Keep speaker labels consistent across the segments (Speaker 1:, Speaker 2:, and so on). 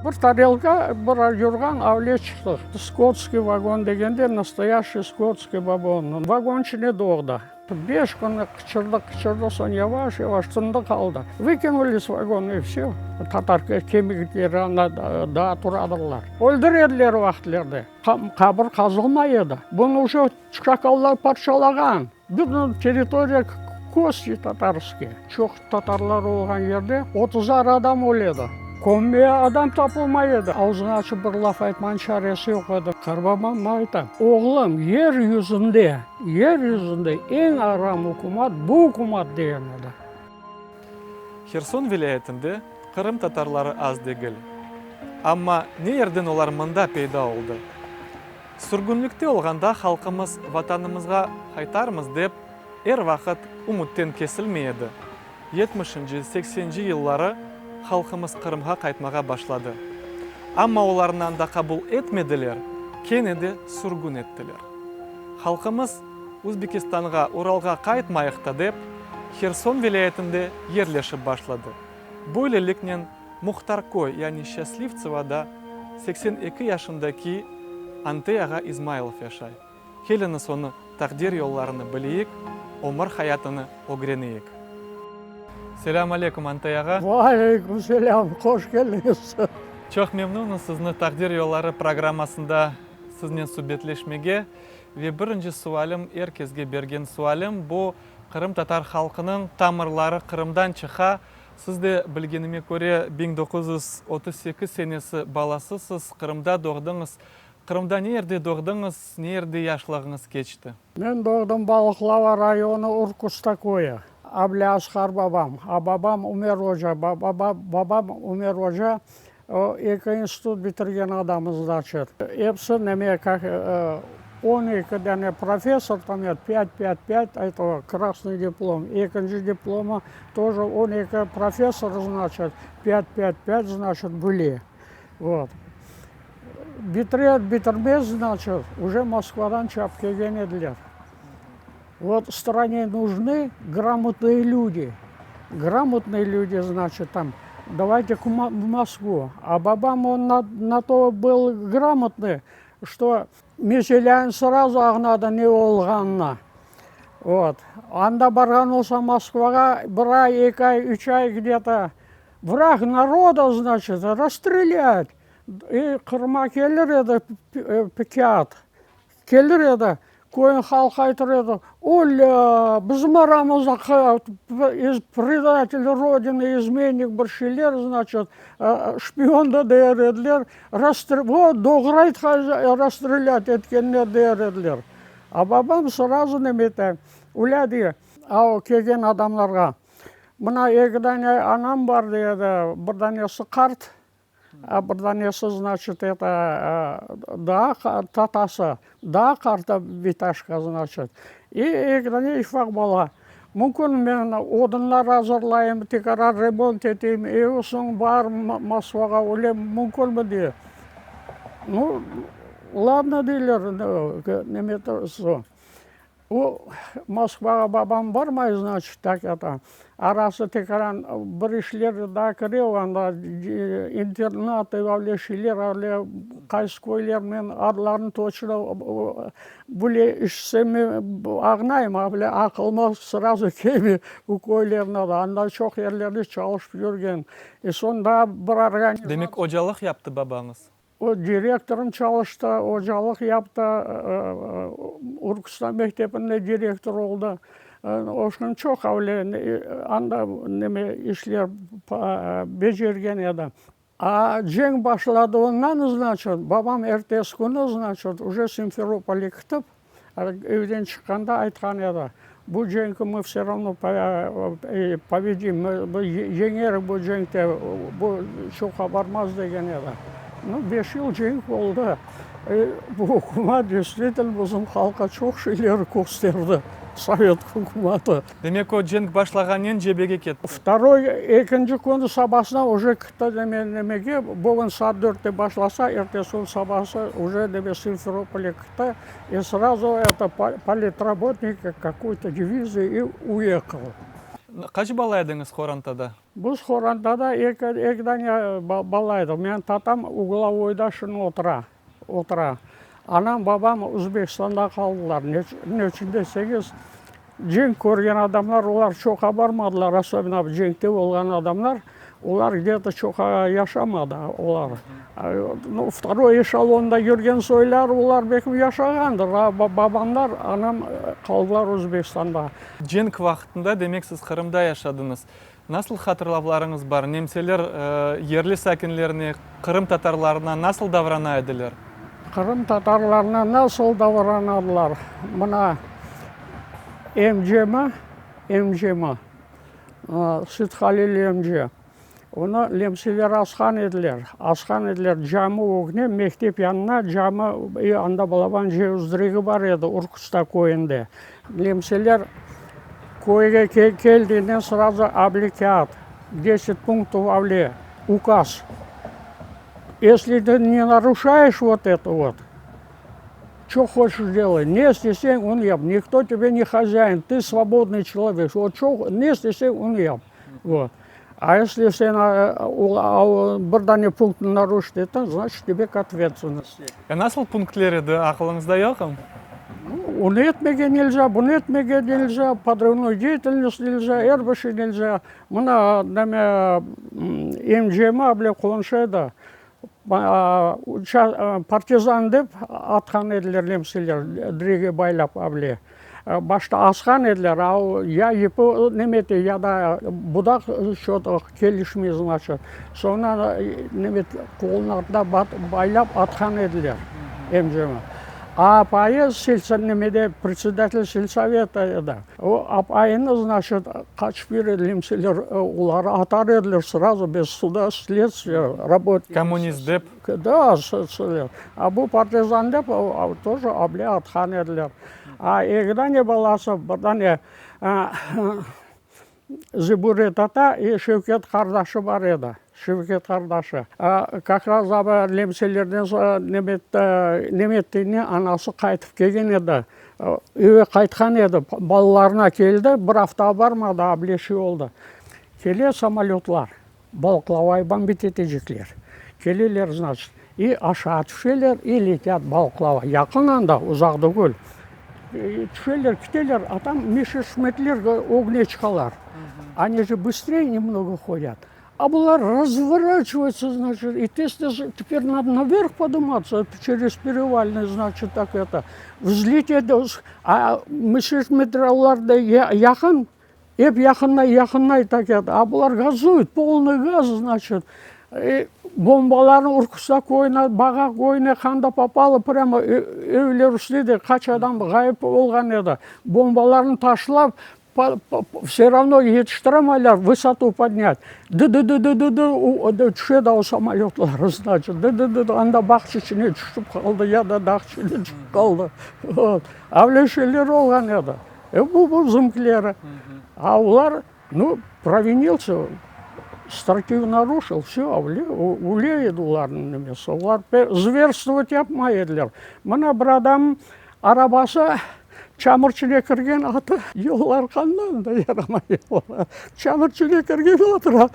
Speaker 1: Bir tarelka bir yurgan avle çıktık. Skotский вагон degende настоящий скотский вагон. Вагон içine doğdu. 5 gün kıçırdı, sonra yavaş yavaş tındı kaldı. Выкинули с вагона и все. Tatar kemikleri daha turadılar. Öldürediler vaktlerde. Kabır kazılmaydı. Bunu уже çakallar parçalagan. Bütün teritoriya Kosti Tatarski. Çok Tatarlar olan yerde 30'ar adam oluyordu. Kommeye adam tapılmaydı. Ağzını açıp bir laf aytmanın çaresi yok idi. Karbabam ayta. Oğlum yeryüzünde en aram hukumat bu hukumat deyen edi.
Speaker 2: Херсон vilayetinde Kırım Tatarları az değil. Ama ne yerden olar mında peyda oldu? Sürgünlükte olganda halkımız vatanımızga haytarmız dep vakit umuttan kesilmeyedi. 70-80 yılları halkımız Kırım'a kaytmağa başladı. Ama onlarından da kabul etmediler, kene de sürgün ettiler. Halkımız Özbekistan'a, Ural'a kaytmayıqta dep Херсон vilayetinde yerleşip başladı. Böylelikle Muhtarkoy yani Счастливцевa'da 82 yaşındaki Anteyaga İsmailov yaşay. Gelin sonu takdir yollarını bileyik, ömür hayatını öğreneyik. Selamun aleyküm Anteyaga.
Speaker 1: Aleyküm selam, hoş geldiniz.
Speaker 2: Çok memnunum sizni takdir yolları programmasında sizinle sohbetleşmege. Ve birinci sualim, herkesge bergen sualim bu Kırım Tatar halkının tamirlari Kırımdan çıxa. Siz de bilgenime göre 1938 senesi balasısız, Kırımda doğdunuz. Kırımda nerede doğdunuz, nerede yaşlığınız geçti?
Speaker 1: Ben doğdum Balıklava rayonu Urkustakoya. Abli Asgar babam. Babam Ömer Hoca. Babam Ömer Hoca. O iki institut bitirgen adamız da açır. Hepsi neme 12 tane professor там 5, это красный диплом. Иkinci диплома тоже 12 профессор, значит, 5, значит, были. Вот. Битермез, значит, уже Москвадан чап келген едилер. Вот стране нужны грамотные люди. Грамотные люди, значит, там, давайте в Москву. А бабам он на то был грамотный, что Меселян сразу ағнады не олғанына. Вот. Анда барған olsa Москваға бір ай, 2 ай, 3 ай где-то враг народа, значит, расстрелять. И Қырыма келер еді пикет. Келер еді, көйін халқы айтыр еді. Оля, біздің арамызда предатель Родины, изменник бір шелер, значит, шпионды дер еділер. Вот, доғырайт расстрелять еткенлер дер еділер. А бабам сразу неметі, уляды, ау келген адамларға. Мына егідане анам бар деді, бірданесі қарт. А бірданесі, значит, это татасы, да қарта виташка, значит. И егідане ишфақ бала. Мүмкін мен одынлар азырлайым, текарар ремонт етейм, соң бар Москваға олем, мүмкін бі де. Ну, ладно дейлер, неметі со. Москваға бабам бармай, значит, так это. Арасы текаран бір ішлер да кірeu, анда интернаты авле шилер, авле қайскойлер мен арларын точно бұле ішсеме ағнайым, авле ақылма сразу кеме үкойлеріне да. Анда çok yerlerde çalışып жүрген. Сонда бір организация.
Speaker 2: Demek hocalık yaptı babanız.
Speaker 1: O direktörüm çalıştı, hocalık yaptı, Urkustan Mektebi'nde direktör oldu. Oşun çok avle anda neme işler becergen edi. А жең başladığından, значит, babam ertesi günü, значит, уже Симферополе gitip, evden çıkanda aytkan edi. Bu jeng'i мы все равно победим, жеңер bu jeng'te, bu çoka varmaz degen edi. Ну, 5 yıl jeng oldu. Bu hukumat действительно bizim halka çok şeyler gösterdi. Совет hukumatı.
Speaker 2: Demek o cenk başlағаннен жебеге кетті.
Speaker 1: Ikinci күні sabahına уже kıta demege, bugün saat 4'te başlasa, ertesi gün sabahı уже деме Симферополе кыта, и сразу это политработник какой-то дивизии и уехал.
Speaker 2: Қач бала едіңіз Хорантада?
Speaker 1: Біз Хорантада екі дане бала едік. Мен татам угловойда шын отыра. Анам, бабам Өзбекстанда қалдылар. Не үшін десеңіз, жең көрген адамдар, олар чоқа бармадылар, особенно жеңте болған адамдар, олар где-то чоқа яшамады олар. Второй эшелонда жүрген сойлар, олар бекім яшағандыр. Бабамдар, анам қалдылар Өзбекстанда.
Speaker 2: Женг вақытында демек сіз Қырымда яшадыңыз. Насыл хатырлауларыңыз бар? Немселер ерлі сәкінлеріне, Қырым татарларына насыл даврана еділер?
Speaker 1: Қырым татарларына насыл давранадылар? Мына МЖМ, Ситхалил МЖ. Оны лемселер асқан еділер. Жамы оғыне, мектеп янына жамы анда балабан жеуздірегі бар еді, Уркуста койынды. Лемселер койға келденен сразу обликат, 10 пунктов авле, указ. Если ты не нарушаешь вот это вот, что хочешь делать, не стесень, он ем. Никто тебе не хозяин, ты свободный человек. Вот что не стесень, он ем. Вот. А если сен бірдане пунктын нарушить, это значит тебе к ответственности.
Speaker 2: Насыл пунктлер еді ақылыңызда жоқым?
Speaker 1: Он етмеге нельзя, бұн етмеге нельзя, подрывной деятельность нельзя, әрбіші нельзя. Мына МЖМ біле қоншайды. Партизан деп атқан еділер лемселер, діреге байлап абле. Башта асқан еділер, я епі немете, я да будақ шоты келішмей, значит. Соңынан немет қолынарда байлап атқан еділер, МЖМ. Апайы немеде председатель сельсовета еді. Апайыны, значит, қачып береді лемселер, олар атар еділер сразу без суда, следствия, работать.
Speaker 2: Коммунист деп?
Speaker 1: Да, следствия. А бұл партизан деп тоже абле атқан еділер. Егдане баласы бірдане Зибуретата и Шевкет Қардашы бар еді. Шевкет Қардашы. Как раз лемселерден неметтіне анасы қайтып келген еді. Үйе қайтқан еді. Балаларына келді, бір афта бармады, аблеші олды. Келе самолетлар, балықлавай бомбитетежіклер. Келелер, значит, и аша түшелер, и летят балықлава. Яқынанда, ұзақты көл. Түшелер, кетелер, а там мешешметлер огнечкалар. Они же быстрее немного ходят. А бұлар разворачиваются, значит, и теперь надо наверх подниматься через перевальный, значит, так это, взлететь, а мешешметларды яқын, еп яқынай так это, а бұлар газуют, полный газ, значит, и бомбаларын Уркуста койына, баға койына қанда попало, прямо өйлер үстеде қач адам ғайып болған еді. Бомбаларын ташлап, все равно жетіштірамайлар, высоту поднять. Түшеді ау самолетлар, значит. Анда бақшы ішіне түшіп қалды, яда дақшы ішіне түшіп қалды. Авлешелер олған еді. Бұл зымкілері. А олар, провинился, статью нарушил, все, улеет олардың немесі. Олар зверствовать yapмай еділер. Мына бір адам арабасы чамырчыне кірген аты, елар қаннан да ярамай. Чамырчыне кірген атыра.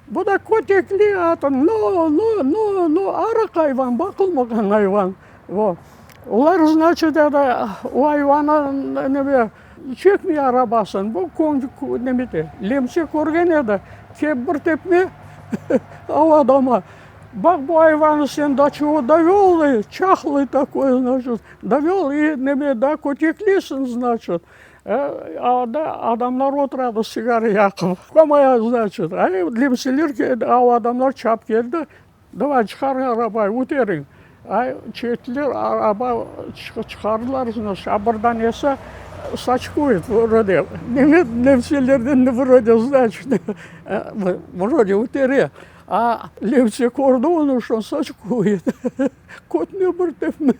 Speaker 1: Бұл да көтекли аты, арық айван, бақылмаған айван. Олар, значит, у айвана чекмей арабасын, бұл көңді лемсе көрген еді. Кеп бір тепме, ау адама. Бақ бұл айваны сен до чего довел, чахлый такой, значит, довел, и да көтеклесін, значит. Адамлар отырады сигары яқып. Қомая, значит, лемселер, ау адамлар чап келді, давай шығар арабай, өтерің. Четлер араба шығарылар, значит, абырдан есі, сачкует вроде. Лемселерден вроде, значит, вроде утере. А лемсе көрді оны үшін сачкует. Көтіне бір тепме.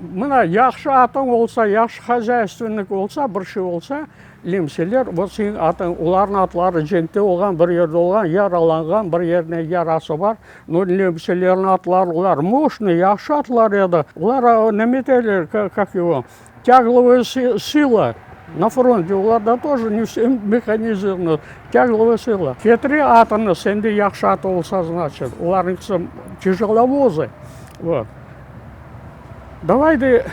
Speaker 1: Мына яқшы атың олса, яқшы хозяйственник олса, бірші олса, лемселер, сен атың, олардың атлары жеңте олған, бір ерде олған, яраланған, бір еріне ярасы бар. Но лемселердің атлары, олар мощный, яқшы атлар еді. Олар неметелер, как его, тягловая сила. На фронте оларда тоже не все механизировано, тягловая сила. Кетри атыны, сенде яхшы аты болса, значит, оларыңкысы тяжеловозы. Вот. Давайте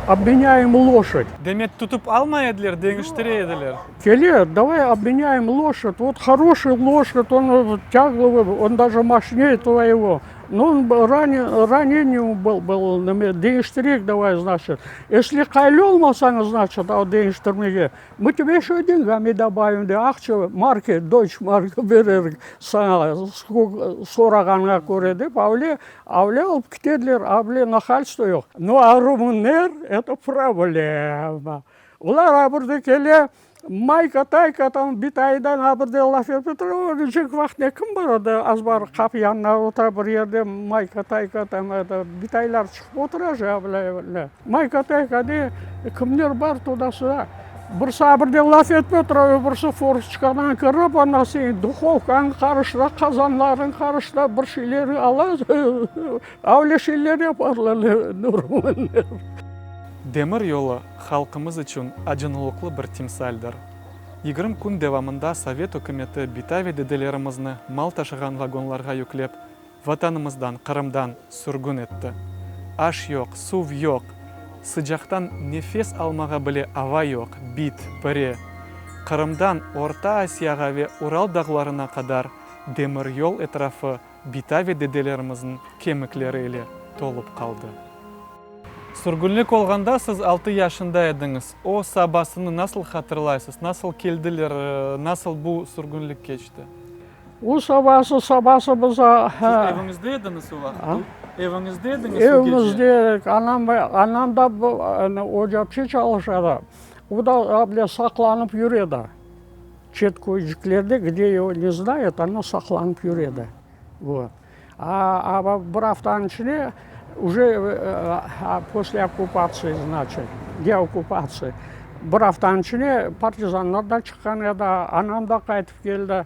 Speaker 1: обменяем лошадь.
Speaker 2: Демек тутуп алмай еділер, деңіштіре еділер.
Speaker 1: Келе, давай обменяем лошадь. Вот хороший лошадь, он тягловый, он даже мощнее твоего. Но он ранением был денежтерек давай, значит. Если кайлел масана, значит, а денежтермеге, мы тебе еще деньгами добавим, да, акча, марки, дойч марка берер, сораганга көре деп, авле алып кетеділер, авле нахальство yok. Ну, а румынер, это проблема. Олар абырды келе, майка тайка там битайдан абырды лаф етіп тұр, жүк вақтне кім бар ода, аз бар қап янына отыра бір ерде майка тайка там битайлар шығып отыра жа, майка тайка де кімдер бар туда-сюда. Бірсі абырде лаф етіп отыра, бірсі форчкадан кіріп, ана сен духовкаң қарышта, қазанларын қарышта, бір шилері ала, авле шилері япарлары нұрмынер.
Speaker 2: Демір yolu халқымыз үшін ажынылықлы бір тимсальдыр. 20 күн девамында Совет үкіметі битави деделерімізні мал ташыған вагонларға yüklеп, ватанымыздан, Қырымдан сүргін етті. Аш yok, сув yok, sıcақтан нефес алмаға біле ава yok, бит, піре. Қырымдан Орта Асияға ве Урал дағларына қадар демір yol etrafı битави деделеріміздің кеміклері еле толып қалды. Сүргінлік олғанда сіз 6 yaşында едіңіз. О сабасыны насыл қатырлайсыз? Насыл келділер, насыл бұл сүргінлік кешті?
Speaker 1: О сабасы біза...
Speaker 2: Евіңізде едіңіз оға? Евіңізде едіңіз о
Speaker 1: Evimizde anam da ocakçı çalışады. O da saklanıp yürüyordu. Четкоиджиклерде, где его не знают, оно saklanıp yürüyordu. Вот. А bir haftanın içine уже после оккупации, значит, деоккупации, bir haftanın içine partizanlar da çıkan еді, anam da qaytып келді,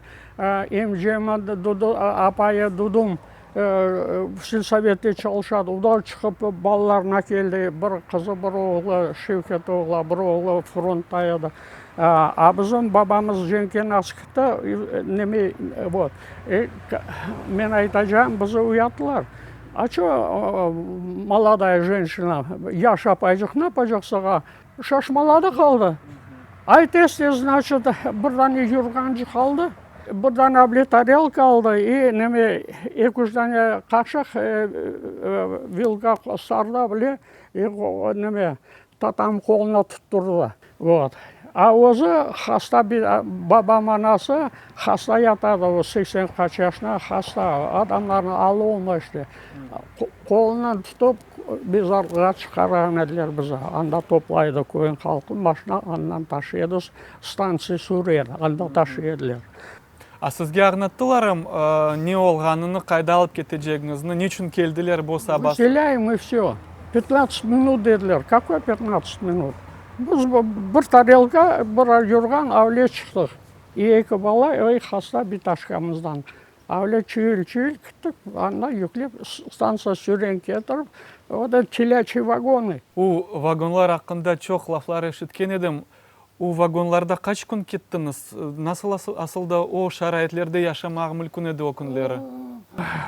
Speaker 1: емжем апайы Дудум сельсоветте çalışады, uдар çıkıp балаларына келді, bir kızı, bir oğlu, Şevket oğlu, bir oğlu frontta еді. А bizim babamız Cenken Askı'da, вот, мен айтacağım, bizi uyattılar. А что молодая женщина, Яша апайжық, не апайжықсыға, шашмалады қалды. Айтесте, значит, бірден жүрганжы қалды, бірден абле тарелка алды, и неме, екі-үштен қашық вилка сарда біле, неме, татам қолына тұттырды. Вот. А өзі хаста, бабам анасы хаста ятады, 80 yaşında хаста, адамларын алу olмайды. Қолынан тұтып, безарға шығарған әділер бізі. Анда топлайды көйін халқын, машина андан ташыды, станция сүреді, анда ташыдылар.
Speaker 2: А сізге ағнаттыларым, не олғаныны, қайда алып кетежегіңізні, не үшін келділер бұл сабасы?
Speaker 1: Выселяем и все. 15 минут деділер. Какой 15 минут? Біз бір тарелка, бір жүрған авле шықтық. Екі бала, хаста биташқамыздан. Авле чүйіл күттік, анда yüklеп, станция сүрен кетіріп, ода телячий вагоны.
Speaker 2: У вагонлар ақында чоқ лафлар ешіткен едім. У вагонларда қач күн кеттіңіз? Насыл асылда о шарайетлерде яшамағы мүлкін еді о күнлері?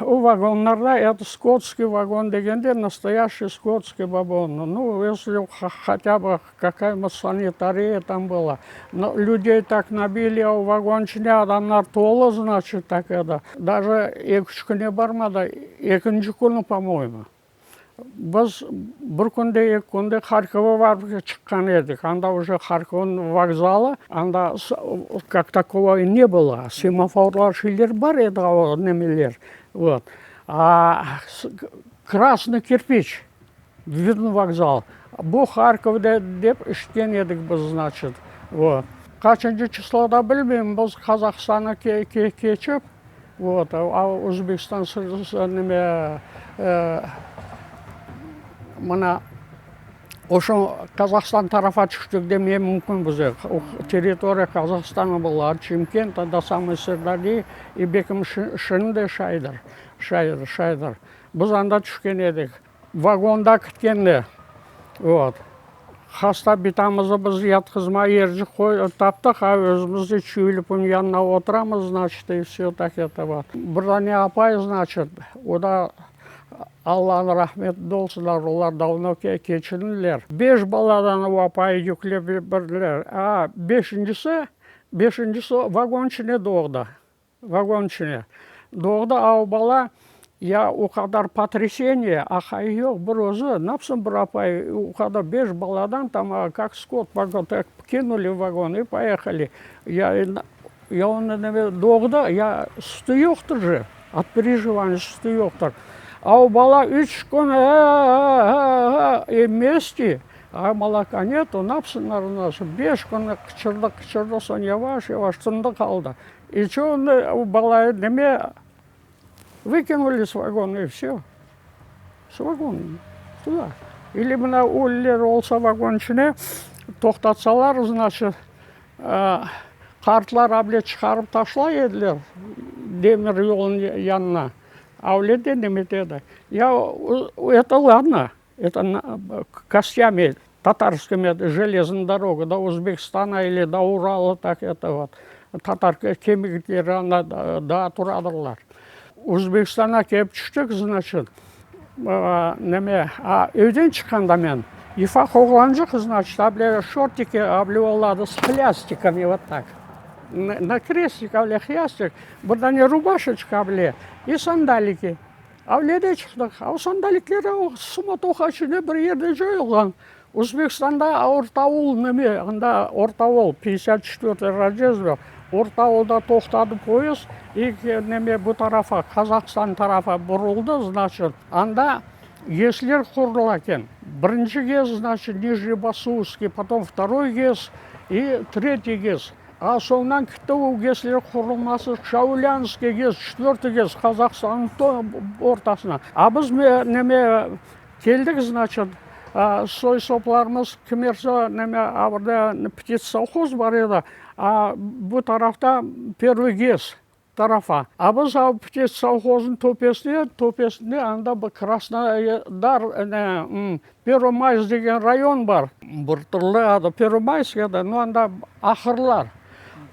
Speaker 1: У вагонларда это скотский вагон дегенде, настоящий скотский вагон. Ну, если хотя бы какая-то санитария там была. Но людей так набили, а у вагончине адамдар толы, значит, так это. Даже екі күне бармады, екінші күні, по-моему. Біз бір күнде, екі күнде Харькова барып шыққан едік. Анда уже Харьковның вокзалы, анда как такого не было. Семафорлар шилер бар еді, немелер. Вот. А красный кирпич, видно вокзал. Бұл Харьковда деп іштен едік біз, значит. Вот. Қачыншы числода білмеймін, біз Қазақстана кечіп, вот, а Өзбекстан неме мына ошо Қазақстан тарафа түштік демей мүмкін бізде. Территория Қазақстана была, Чимкент, анда самый Сырдария, и бекім шынды шайдар. Біз анда түшкен едік. Вагонда күткенде. Вот. хаста битамызды біз яткызмай ержік таптық, өзімізді чүйліпін янына отырамыз, значит, и все так это вот. Бірдане апай, значит, ода Алланың рахметі болсынlar, олар давно кечірділер. 5 баладан апай жүклеп бірлер. Бешіншісі вагончине doğdu. Вагончине doğdu, а бала, я у кадар потрясение, ахай yok bir өзі, напсын бір апай, у кадар 5 баладан там, как скот, вагон, так кинули в вагон и поехали. Я он doğdu, я sütü yoktur же, от переживания sütü yoktur. А у бала 3 күн вместе, а молока нету, напсынар у нас 5 күн кычырды, сон яваш, тынды қалды. И что у бала неме выкинули с вагона, и все. С вагона, туда. Или мына өлілер олса вагончине, тоқтатсалар, значит, қартлар абле шығарып ташла еділер, демір жолын янына. А у людей неметеда. Это ладно, это костями татарскими железной дорогой до Узбекистана или до Урала, так это вот. Татар кемиктері да турадырлар. Узбекистана кеп түштік, значит, үйден шыққанда мен, ифа қоғлан жоқ, значит, абле шортики облевалады с хлястиками, вот так. На крестик, абле хлястик, бірдане рубашечка, абле, и сандалики. Авледе шықтық, ал сандаликлері суматоха ішіне бір ерде жойылған. Узбекстанда Ортауыл неме, анда Ортауыл, 54-й разъезді, Ортауылда тоқтады поезд, и неме бұл тарафа, Қазақстан тарафа бұрылды, значит, анда ЕСлер құрылы екен. Бірінші кез, значит, Нижнебасуевский, потом второй кез и третий кез. А соңынан кітті ЕСлер құрылмасы Шаулянский кез, 4-й кез Қазақстанның ортасына. А біз неме келдік, значит, сой сопларымыз кімерсе неме абырда птицсовхоз бар еді, а бұл тарафта первый кез тарафа. А біз птицсовхоздың топесінде анда бір Краснодар, Первомайск деген район бар. Бір түрлі ады Первомайск еді, но анда ақырлар.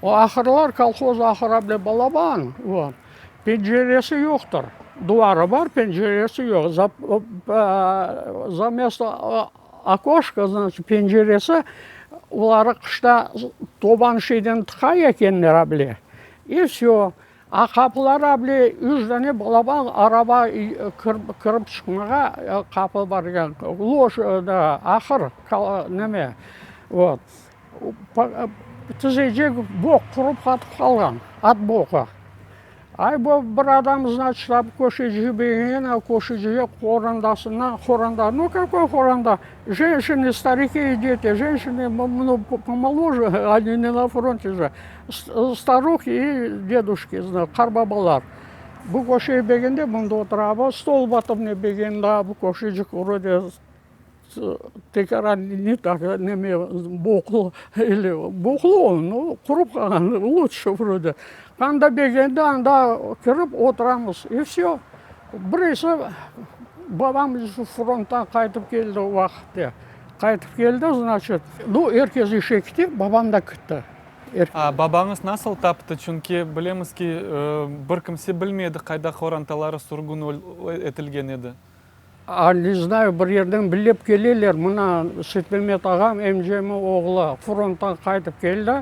Speaker 1: О ақырлар колхоз ақыра біле балабан, пенжересі жоқтыр. Дуары бар, пенжересі жоқ. За место окошка, значит, пенжересі, олары қышта тобан шейден тықай екенлер абле. И все. А қапылар абле үждәне балабан араба кіріп шықмаға қапы бар екен. Лош, ақыр, неме. Вот. Тізеже боқ құрып қатып қалған, ат боқы. Ай, бұл бір адам, значит, көшеже беген, көшеже хоранда. Ну, какой хоранда? Женщины, старики и дети. Женщины помоложе, они не на фронте же. Старухи и дедушки, қарбабалар. Бұл көшеже бегенде, бұнда отырабы, стол батымне бегенде, бұл көшеже вроде текара не так, неме боқлы, или боқлы, ну, құрып қалған, лучше вроде. Анда бегенде, анда кіріп отырамыз, и все. Біресі бабам фронттан қайтып келді уақытте. Қайтып келді, значит, ну, еркез еше кетіп, бабам да күтті.
Speaker 2: А бабаңыз насыл тапты? Чүнки білеміз ки, бір кімсе білмеді қайда хоранталары сұрғын етілген еді.
Speaker 1: Не знаю, бір ерден білеп келелер. Мұна Сетпелмет ағам, әмжемі оғылы фронттан қайтып келді.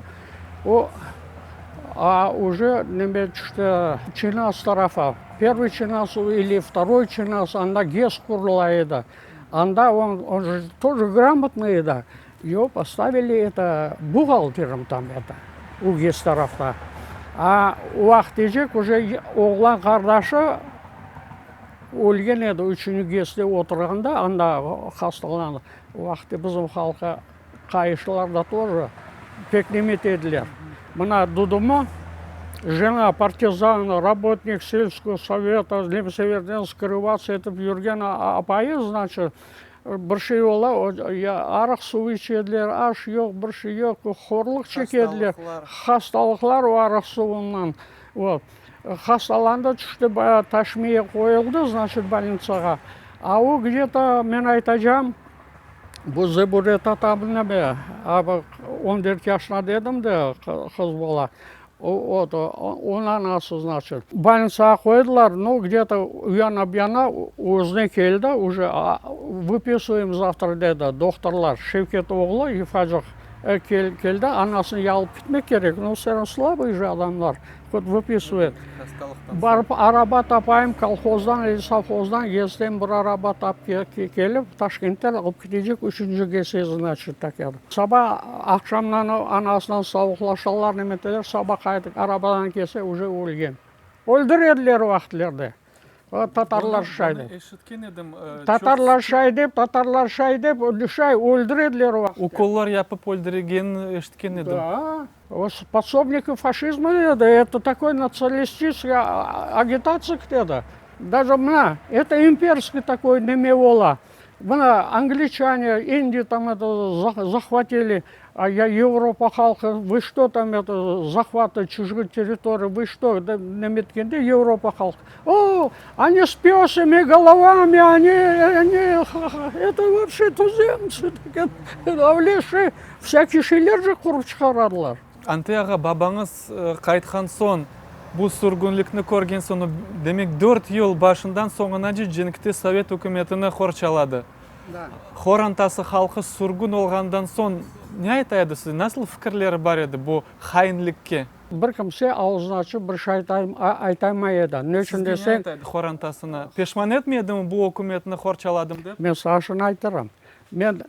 Speaker 1: А уже неме түшті Чинас тарафа. Первый Чинас или второй Чинас, анда ГЕС құрыла еді. Анда он же тоже грамотный еді. Ее поставили это бухгалтером там это, у ГЕС тарафта. А уақыт ежек уже оғлан қардашы өлген еді, үшіні ГЕСте отырғанда, анда хасталанды. Уақытте біздің халқа қайышыларда тоже пекнемет еділер. Мына Дудума, жена партизан, работник сельского совета, Лемсеверден скрываться етіп жүрген апайы, значит, бірші ола, арық су ішеділер, аш жоқ, бірші жоқ, хорлық чекеділер, хасталықлар арық суынан. Хасталанды түшті Ташмия қойылды, значит, больницаға. А о где-то, мен айтажам, Bu zebret atam neme? Abi 14 yaşına dedim de kız bola. Он анасы, значит. Больница koydular, ну где-то уяна-бияна өзіне келді, уже выписываем завтра деді докторлар. Шевкет оғлы, Ифажық келді, анасын алып кетмек керек, но все равно слабый же адамдар, хоть выписывает. Барып араба тапайым, колхоздан или совхоздан, если бір араба тап келіп, Ташкенттен алып кетежек, үшінші кесе, значит, так еді. Саба ақшамнан анасынан сауықлашалар неметелер, саба қайтып арабадан кесе уже өлген. Өлдірерлер уақытлерде. Татарлар шай деп. Татарлар шай деп, шай өлдірерлер уақыт.
Speaker 2: Уколлар япып өлдірген ешіткен едім.
Speaker 1: Да. Способники фашизма это такой националистическая агитация где-то. Даже это имперский такой немевола. Англичане, Индии там это захватили, а Европа халқы, вы что там это захваты чужой территории, вы что, неметкенде Европа халқы. О, они с пёсами, головами, они это вообще туземцы, авлеши, всякие шилер же құрып шығарадылар.
Speaker 2: Антияға бабаңыз қайтқан сон, бұл сүргінлікні көрген соны, демек 4 ел башындан соңына женікте Совет үкіметіні қорчалады. Хорантасы халқы сүргін олғандан сон, не айтайды сіз? Насыл фікірлері бар еді бұл хайынлікке?
Speaker 1: Бір кімсе аузын ашып, бір шай айтаймай еді. Не үшін десең?
Speaker 2: Сіз не айтайды хорантасына? Пешман етмедім бұл үкіметіні қорчаладым деп?
Speaker 1: Мен сашын айтырам. Мен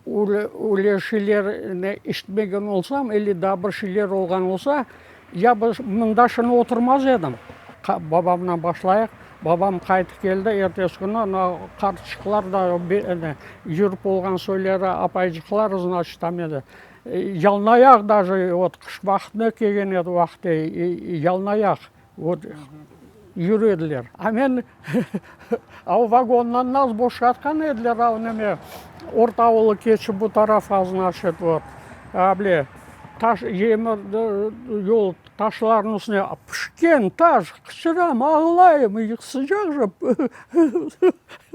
Speaker 1: өлешілеріне іштмеген олсам, или да бір шилер олған олса, я мұнда шыны отырмаз едім. Бабамнан башлайық. Бабам қайтып келді, ертесі күні қартышқылар да жүріп болған сөйлері апайжықлар, значит, там еді. Ялнаяқ даже, қыш вақытына келген еді уақытты, ялнаяқ жүреділер. А мен вагоннан наз бош жатқан еділер, орта ауылы кеші бұл тарафа, значит, жол ташлардың үстіне пішкен таш, қышырам, ағылайым, сыжақ жып.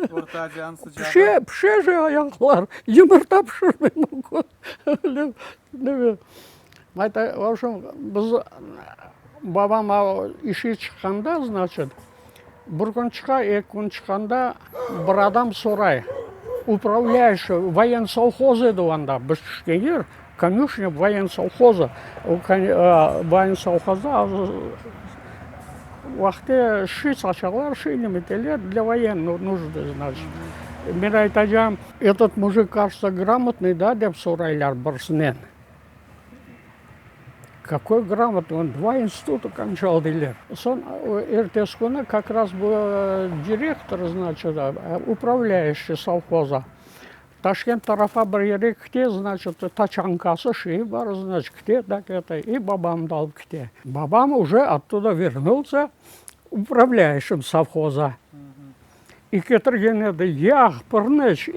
Speaker 2: Орта Азияның сыжағы.
Speaker 1: Піше же аяқлар, емірта пішірмен мүмкін. В общем, біз бабам іші шыққанда, значит, бір күн шыққа, екі күн шыққанда бір адам сорай. Управляющий воен-совхоз еді онда, біз түшкенер. Конюшня воен-совхоза. Воен-совхоза уақытта ши сачалар, ши неметелер для военных нужды, значит. Мен айтажам, этот мужик, кажется, грамотный, да, деп сұрайлар бірсінен. Какой грамотный, он 2 института кончал дейлер. Сон ертесі күні как раз был директор, значит, управляющий совхоза. Ташкент тарафа бір ере кте, значит, тачанкасы ши бар, значит, кте, так это, и бабамды алып кте. Бабам уже оттуда вернулся управляющим совхоза. И кетірген еді, яқ, пырныш,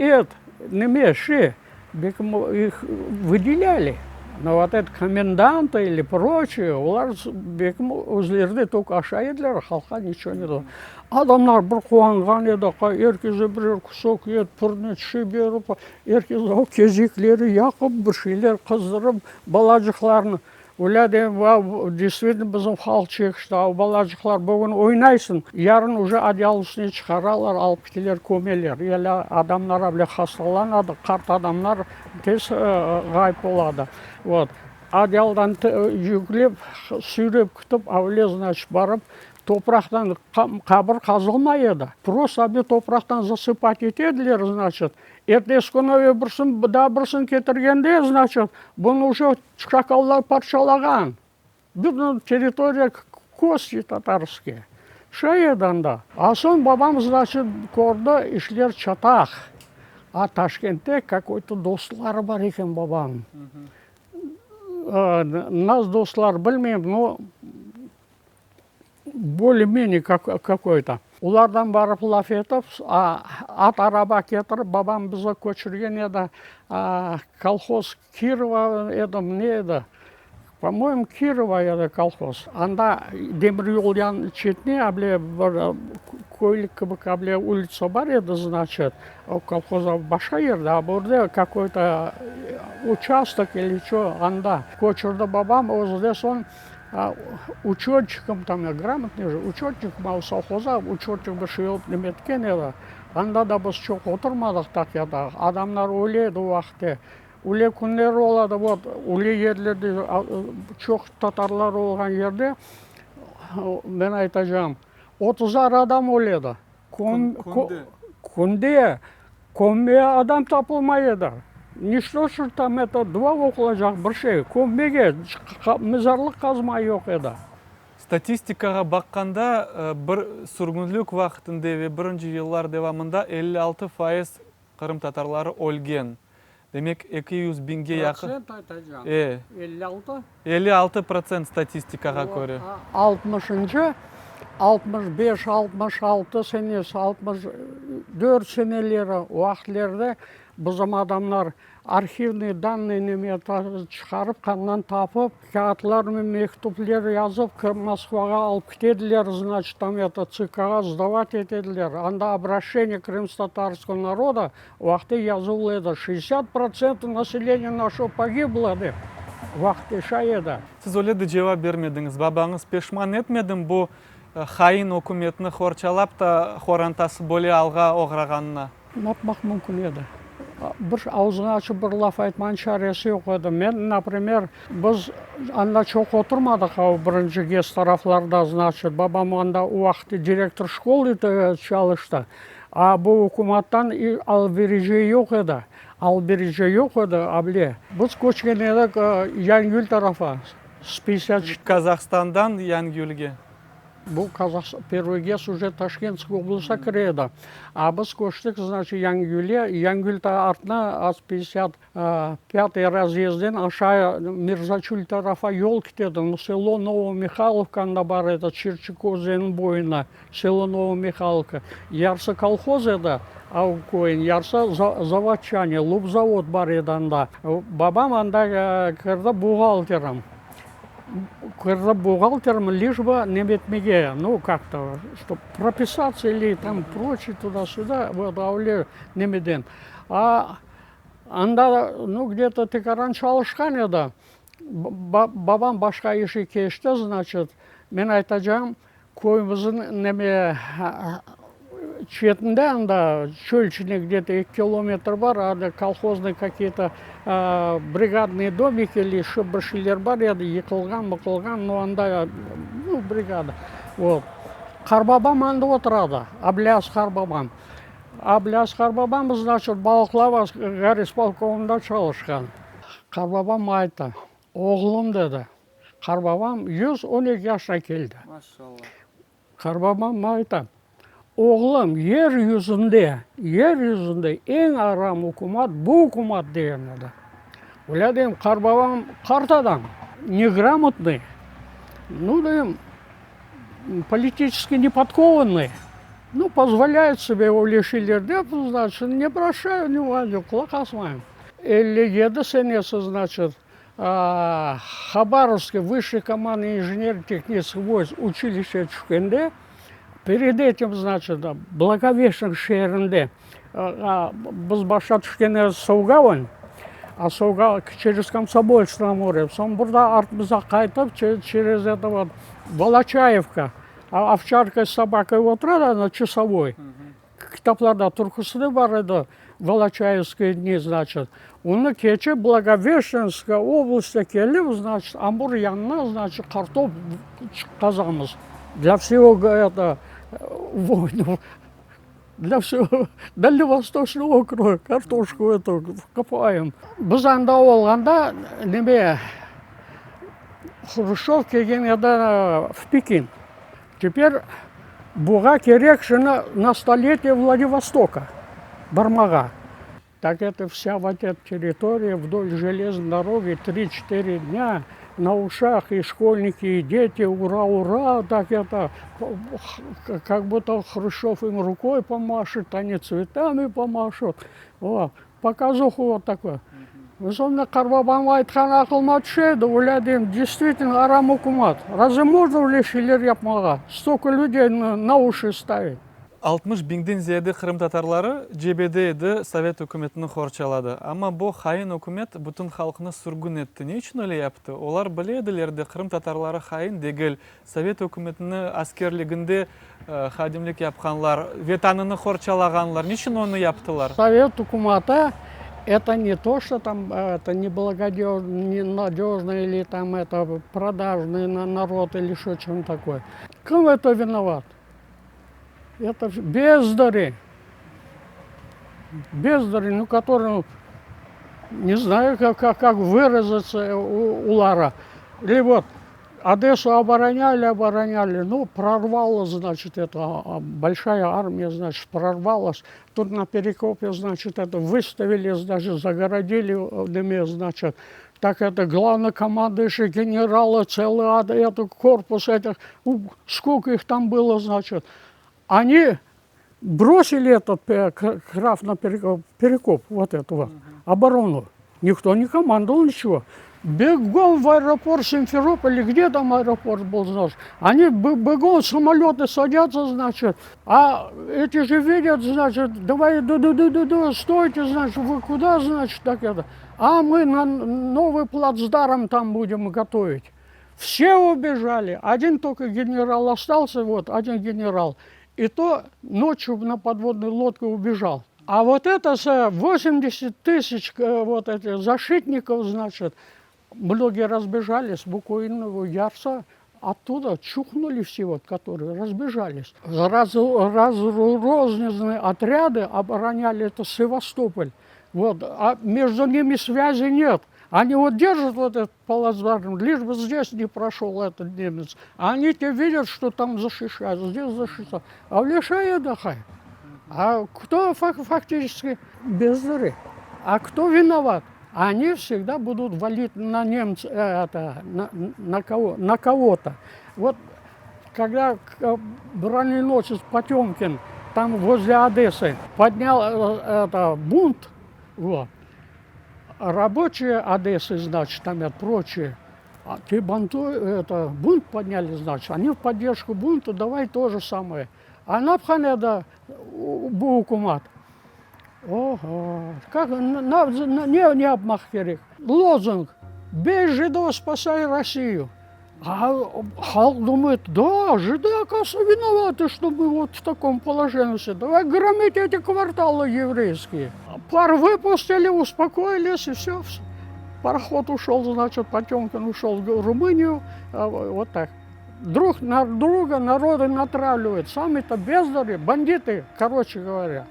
Speaker 1: неме, ши, их выделяли. Но вот это коменданты или прочие, олар бекім өзлерді только аша еділер, халқа ничего не дады. Адамдар бір қуанған еді, еркезе бір күсок ет, пұрны ши беріп, еркезе кезеклері яқып, бір шилер қыздырып, балажықларын. Ойлады, действительно біздің халық чекішті, балажықлар бүгін ойнайсың. Ярын уже одеял үстіне шығаралар, алып кетелер, көмелер. Елі адамдар әбіле хасталанады, қарт адамдар тез ғайып болады. Одеялдан жүгілеп, сүйреп күтіп, әуле, значит, барып, топырақтан қабір қазылмай еді. Просто әбе топырақтан засыпать етеділер, значит. Ертесі күні бірсін кетіргенде, значит, бұны уже шакалдар парчалаған. Бұл территория кости татарские. Шайеданда. А сон бабам, значит, көрді ішлер чатақ. А Ташкентте какой-то достылары бар екен бабам. Нас достылар білмеймін, но более-менее какой-то. Олардан барып лаф етіп, ат араба кетіріп, бабам бізі көшірген еді, колхоз Кирова еді, не еді? По-моему, Кирова еді колхоз. Анда демір жол шетіне, әбле бір Койлик Кабакабле улица бар еді, значит, колхоза башка жерде, а burada какой-то участок или что, анда. Көчірді бабам, өзде сон учетчиком, там я грамотный же, учетчиком, а совхоза учетчик бір шиылып неметкен еді. Анда да біз çok отырмадық тақияда. Адамдар өледі уақытте. Өле күндер болады, вот, өле жерлерде, çok татарлар болған жерде, мен айтacağım, 30'ar адам өледі. Күнде көмбе адам тапылмайды. Ничто, что там это 2 около жақ бір şey. Көмбеге мезарлық қазма жоқ еді.
Speaker 2: Статистикаға баққанда, бір сүргінлік вақытында бірінші жыллар девамында 56% қырым татарлары өлген. Демек 200 бинге яқын.
Speaker 1: 56?
Speaker 2: 56% статистикаға көрі.
Speaker 1: 60-шы, 65, 66 senesi, 64 senelері уақытлерде bizim adamlar arxivni данные шығарып, қаннан тапып, кағатлар мен мектуплер yazып, Москваға алып кетеділер, значит, там это ЦК-ға сдавать етеділер. Анда обращение крымско-татарского народа уақытты yazылы еді. 60% населения нашего погибло деп. Уақытты ша еді.
Speaker 2: Сіз оледі жауап бермедіңіз. Бабаңыз пешман етмедім бұл хайын өкіметіні хорчалап та хорантасы бөле алға оғырағанына?
Speaker 1: Ұнатмақ мүмкін еді. Бір аузын ашып бір лaf айтман шарасы жоқ еді. Мен, например, біз анда çok отырмадық, бірінші гес тарафларда, значит, бабам анда уақытты директор школы çalıştı. А бұл үкіматтан албереже жоқ еді. Албереже жоқ еді, абле. Біз көшкен едік Янгюл тарафа. С 54.
Speaker 2: Қазақстандан Янгюлге.
Speaker 1: Бұл первый гес уже Ташкентская облыса кіреді. А біз көштік, значит, Янгюле. Янгюльта артына аз 55-й разъезден аша Мирзачуль тарафа жол кетеді. Село Новомихайловканда бар еді, Черчикозенің бойына. Село Новомихайловка. Ярсы колхоз еді. Ау койын, ярса заводчане, лупзавод бар еді анда. Бабам анда кірді бухгалтером. Лишь бы не метмеге, ну как-то, чтобы прописаться или там прочее туда-сюда, вот ауле не меден. А анда, ну где-то текаран çalışkan еді. Бабам башка işi кешті, значит, мен айтacağım, көйіміздің неме четінде, анда чөлчіне где-то 2 километр бар, ада колхозные какие-то бригадные домики или шыбыршилер бар еді, йықылған, но анда, ну, бригада. Вот. Қарбабам анда отырады, Абляс Қарбабам. Абляс Қарбабам, значит, Балықлава горисполкомында çalışkan. Қарбабам айтты, оғылым деді. Қарбабам 112 yaşına келді. Қарбабам айтты, oğlum yeryüzünde en aram hukumat bu hukumat деген еді. Оля дейм, қарбабам қарт адам, неграмотный, ну дейм, политически неподкованный, ну позволяет себе олешилерде, значит, не обращаю внимания, құлақ асмайым. 57 senesi, значит, Хабаровский высший командный инженер-технический войск училище түскенде, перед этим, значит, Благовещенск шерінде біз баша түшкені Саугаван, а Саугаван через Комсомольск на море. Сон burada артымызға қайтып, через это вот Волочаевка, овчарка с собакой отырады, на часовой. Кітапларда тұрқысыды бар еді, Волочаевские дни, значит. Оны кече Благовещенская областьта келіп, значит, Амур янына, значит, картоп қазамыз. Для всего это войну, для всего Дальневосточного округа картошку эту копаем. Біз анда болғанда неме Хрущев келген еді в Пекин. Теперь буға керек жына на столетие Владивостока, бармаға. Так это вся вот эта территория вдоль железной дороги 3-4 дня. На ушах и школьники, и дети, ура, ура, так это, как будто Хрущев им рукой помашет, они цветами помашут. Вот, показуху вот такой. Сонда Қарбабам айтқан ақылма түседі, ойладым, действительно арам үкімет. Разве можно улешилер yapmaға? Столько людей на уши ставить.
Speaker 2: 60 биңден зияде Кырым татарлары ЖБД Совет өкіметінің хорчалады. Ама бұл хайын өкімет бүтін халқыны сүргін етті. Не үшін өле япты? Олар біледілерді Кырым татарлары хайын дегіл Совет өкіметінің аскерлігінде хадимлік япқанлар, ветаныны хорчалағанлар. Не үшін оны яптылар?
Speaker 1: Совет өкіметі это не то, что там это ненадежный или там это продажный народ или что-то такое. Кому это виноват? Это бездари, ну, который, не знаю, как выразиться у Лара. Или вот Одессу обороняли, ну, прорвалась, значит, это большая армия, значит, прорвалась. Тут на Перекопе, значит, это выставили, значит, загородили дыме, значит. Так это главнокомандующий, генералы, целый это корпус этих, сколько их там было, значит. Они бросили этот крафт на Перекоп, вот эту вот, оборону. Никто не командовал ничего. Бегом в аэропорт Симферополя, где там аэропорт был, значит. Они бегом, самолеты садятся, значит. А эти же видят, значит, давай, стойте, значит, вы куда, значит, так это. А мы на новый плацдарм там будем готовить. Все убежали, один только генерал остался, вот, один генерал. И то ночью на подводной лодке убежал. А вот это 80 тысяч вот этих защитников, значит, многие разбежались, буквально Ярса, оттуда чухнули все, вот, которые разбежались. Разрозненные отряды обороняли это Севастополь. Вот, а между ними связи нет. Они вот держат вот этот плацдарм, лишь бы здесь не прошел этот немец. А они-то видят, что там защищают, здесь защищают. А в Лешае отдыхай. А кто фактически бездари? А кто виноват? Они всегда будут валить на немца, на кого-то. Вот когда броненосец Потемкин там возле Одессы поднял бунт, вот, рабочие Одессы, значит, там и прочие, бунт подняли, значит, они в поддержку бунта, давай то же самое. А напханеда букумат. Ого, как не обмах керек. Лозунг: бей жидов, спасай Россию. А халк думает, да, жиды, оказывается, виноваты, что мы вот в таком положении. Давай громить эти кварталы еврейские. Пар выпустили, успокоились, и все. Пароход ушел, значит, Потемкин ушел в Румынию. Вот так. Друг на друга народы натравливают. Сами-то бездари, бандиты, короче говоря.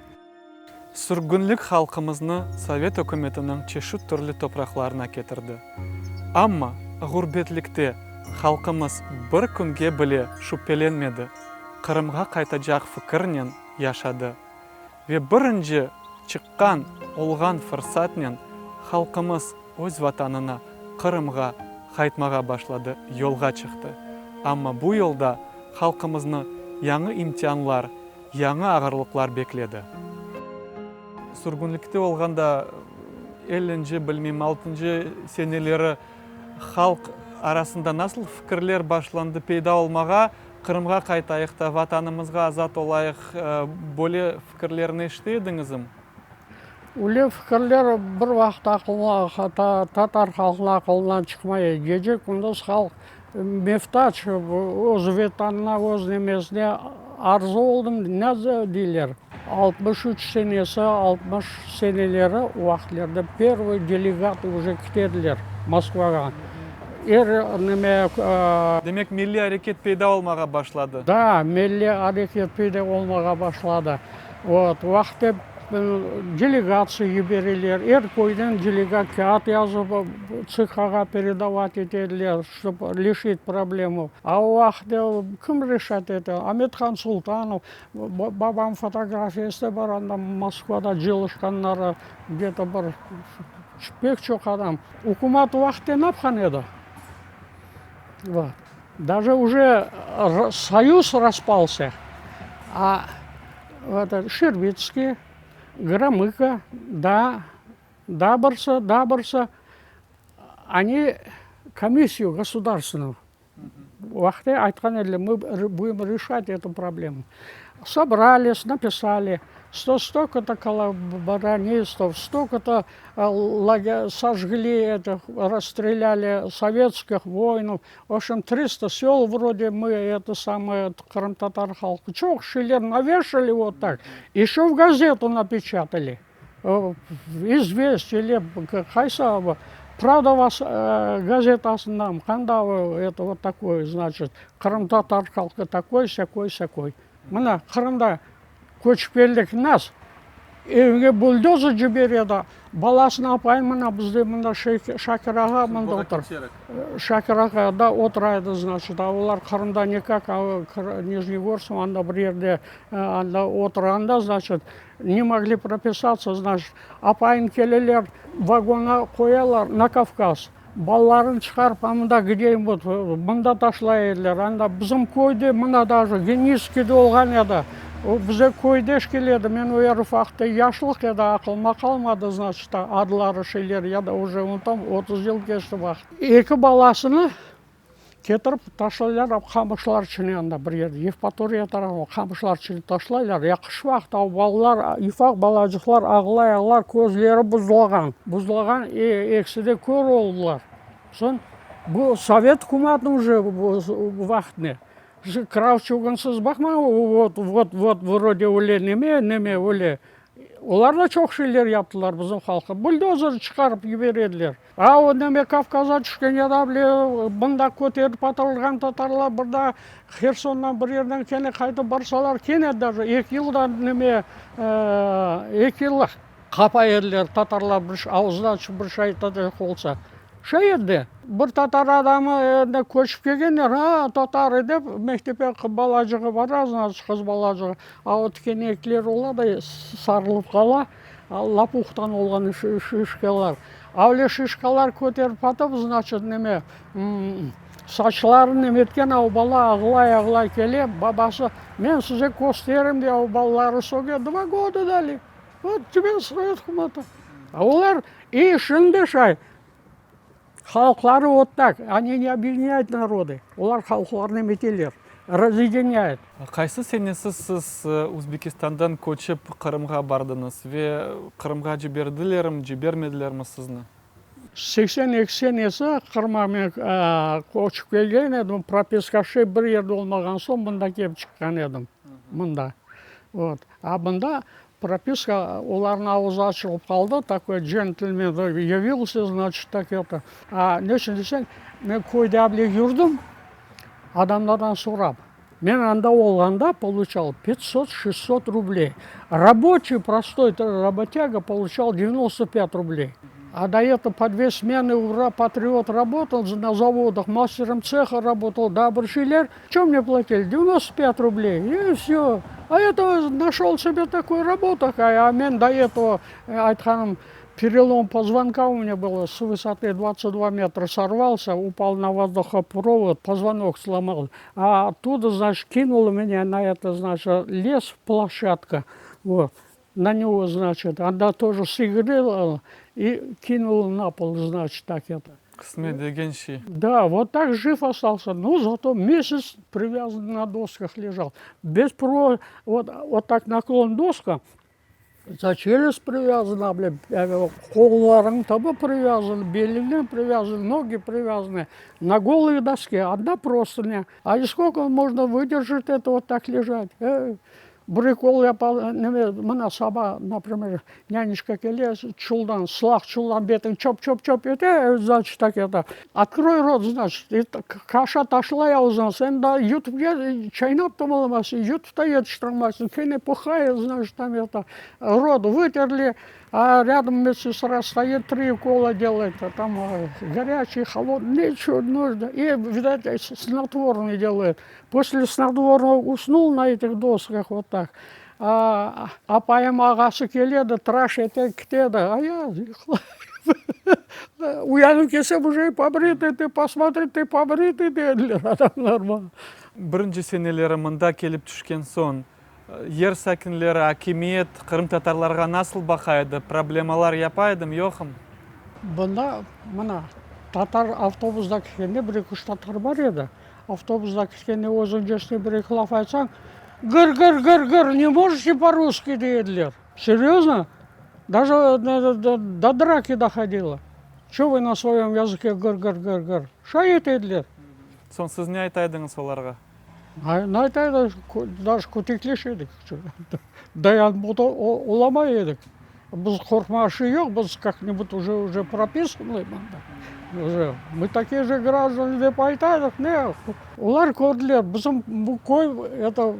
Speaker 2: Сүргінлік халқымызны Совет өкіметінің чешут түрлі топрақларына кетірді. Амма ғурбетлікте халқымыз бір күнге біле шүппеленмеді. Қырымға қайтажақ фікірнен яшады. Ве бірінші шыққан олған фырсатнен халқымыз өз ватанына Қырымға қайтмаға башлады, yolға шықты. Амма бұл yolда халқымызны яңы имтиянлар, яңы ағырлықлар бекледі. Сүргінлікте олғанда 50-ші, білмейм, 6-ші сенелері халық арасында насыл фікірлер башланды пейда олмаға, Қырымға қайтайықта, ватанымызға азат олайық, бөле фікірлерін ештейдіңізім?
Speaker 1: Өле фікірлер бір вақыт татар халқына ақылынан шықмай, геже күндіз халық мефтач, өз ветанына, өз немесіне арзы олдым, нәзі дейлер. 63 сенесі, 60 сенелері уақытлерді первый делегаты уже кетеділер Москваға.
Speaker 2: Демек, милли әрекет пейда олмаға башлады?
Speaker 1: Да, милли әрекет пейда олмаға башлады. Вот, уақытта делегация еберелер, койден делегат yazып цехаға передавать етеділер, чтобы решить проблему. А уақытта кім решат это? Аметхан Султанов, бабам фотографиясы бар, анда Москвада жылышқанлары, где-то бір шпек жоқ адам. Үкімет уақытта напқан еді. Вот. Даже уже союз распался, а Шербицкий, Громыко, Дабырса, они комиссию государственную. Уақытта айтқан еді, мы будем решать эту проблему. Собрались, написали, что столько-то коллаборанистов, столько-то сожгли, расстреляли советских воинов. В общем, 300 сел вроде мы, это самое, крым-татар халкы. Чё, шилер навешали вот так, еще в газету напечатали. Известие, Хайсаба. Правда вас газетасынан, қандау это вот такой, значит, крым-татар халқы такой, сякой. Мына Қырымда көшпелік нас evге бульдозер жібереді, баласын апайын мына бізде мында Шакир аға мында отыр. Шакир аға да отырайды, значит, олар Қырымда никак, Нижнегорск анда бір жерде анда отырғанда, значит, не могли прописаться, значит, апайын келелер вагона қоялар на Кавказ. Балаларын шығарып, мында гідейін бұд, мында ташлай еділер. Анда біздің көйде, мына даже Генискеде олған еді. Бізе көйдеш келеді, мен ойыр фақты яшылық еді, ақылма қалмады, значит, адылары шейлер, еді уже 30 жыл кешті бақыт. Екі баласыны кетіріп ташлайлар, қамышылар ішіне анда бір ерді. Евпатория тарafı қамышылар ішіне ташлайлар. Қыш уақыт балалар, ифақ балажықлар, ағылар, көзлері бұзылған,ексіде көр олдылар. Сон, бұл совет үкіметінің уже уақытне. Кравчугынсыз бақма, вот, вроде өле неме өле. Олар да çok şeyler yaptılar bizim halkı. Buldozer çıkarıp жіберділер. O неме Кавказа түшкен еді, бұнда көтеріп атылған татарлар, бұнда Херсоннан бір жерден кені қайтып барсалар, кені даже 2 жылдан неме, 2 жыл қапа еділер татарлар бір ауыздан бір шайтады қолса. Еді, бір татар адамы көшіп келгендер, татар деп мектепе балажығы бар, қыз балажығы. От кенеклер олады, сарылып қала, лапуқтан олған шишкалар. Ауле шишкалар көтеріп атып, значит, неме, сачларын неметкен бала ағылай келе, бабасы, мен сізе көстерімде балалары соге 2 года дали. Вот тебе совет үкіметі. Олар ішінде шай. Халқлары вот так, они не объединяют народы, олар халқларны метелер, разъединяют.
Speaker 2: Қайсы сенесіз сіз Өзбекистандан көшіп Қырымға бардыңыз? Ве Қырымға жібермеділермі сізні?
Speaker 1: 82 сенесі Қырымға мен көшіп келген едім, пропискашы бір ерді олмаған соң бұнда кеп шыққан едім. Мұнда. А бұнда прописка, олардың ауызы ашылып қалды, такой джентльмен явился, значит, так это. Нешін десең, мен көйде әблек жүрдім, адамдардан сұрап. Мен анда олғанда получал 500-600 рублей. Рабочий, простой работяга получал 95 рублей. А до этого по 2 смены ура, патриот работал на заводах, мастером цеха работал, добршилер. Что мне платили? 95 рублей. И все. А это нашел себе такую работу, а мен до этого, айтханом, перелом позвонка у меня было с высоты 22 метра, сорвался, упал на воздухопровод, позвонок сломал. А оттуда, значит, кинул меня на это, значит, лес, площадка, вот. На него, значит, она тоже сыграла и кинула на пол, значит, так это. Да, вот так жив остался. Ну, зато месяц привязан на досках лежал. Вот так наклон доска, за челюсть привязана, қолларың табы привязаны, беліне привязаны, ноги привязаны. На голой доске одна простыня. А и сколько можно выдержать это вот так лежать? Прикол, мына саба, например, нянечка келе, чулдан, слах чулдан бетін, чоп, значит, так это. Открой рот, значит, каша ташлай аузына, сен да ютып чайнап тамаламасын, ютып-то етіштірмасын, кене пухает, значит, там это, рот вытерли, а рядом медсестра стоит, 3 укола делает, там горячий, холодный, ничего нужно, и, видать, снотворный делает. После снотворного уснул на этих досках вот так. Апайым ағасы келеді, траш етек кетеді, а я уянып келсем уже побритый, ты посмотри, ты побритый деділер адамдар.
Speaker 2: Бірінші сенелері мында келіп түшкен соң, ер сәкінлері, акимет, Қырым татарларға насыл бақайды, проблемалар япайдым, йоқым?
Speaker 1: Бұнда, мына, татар автобусда кішкенде 1-2 татар бар еді. Автобусда кішкенде өзің жесіне 1-2 лаф айтсаң, Гыр, не можете по-русски, дедлер. Серьезно? Даже до драки доходило. Что вы на своем языке гыр. Шайет едлер.
Speaker 2: Сон сіз не айтайдыңыз оларға?
Speaker 1: Айтайды, даже көтеклеш едік. Даянбуды оламай едік. Біз қорқмашы жоқ, біз как-нибудь уже прописаны. Уже мы такие же граждане деп айтадық, не? Олар көрділер, біздің бұл это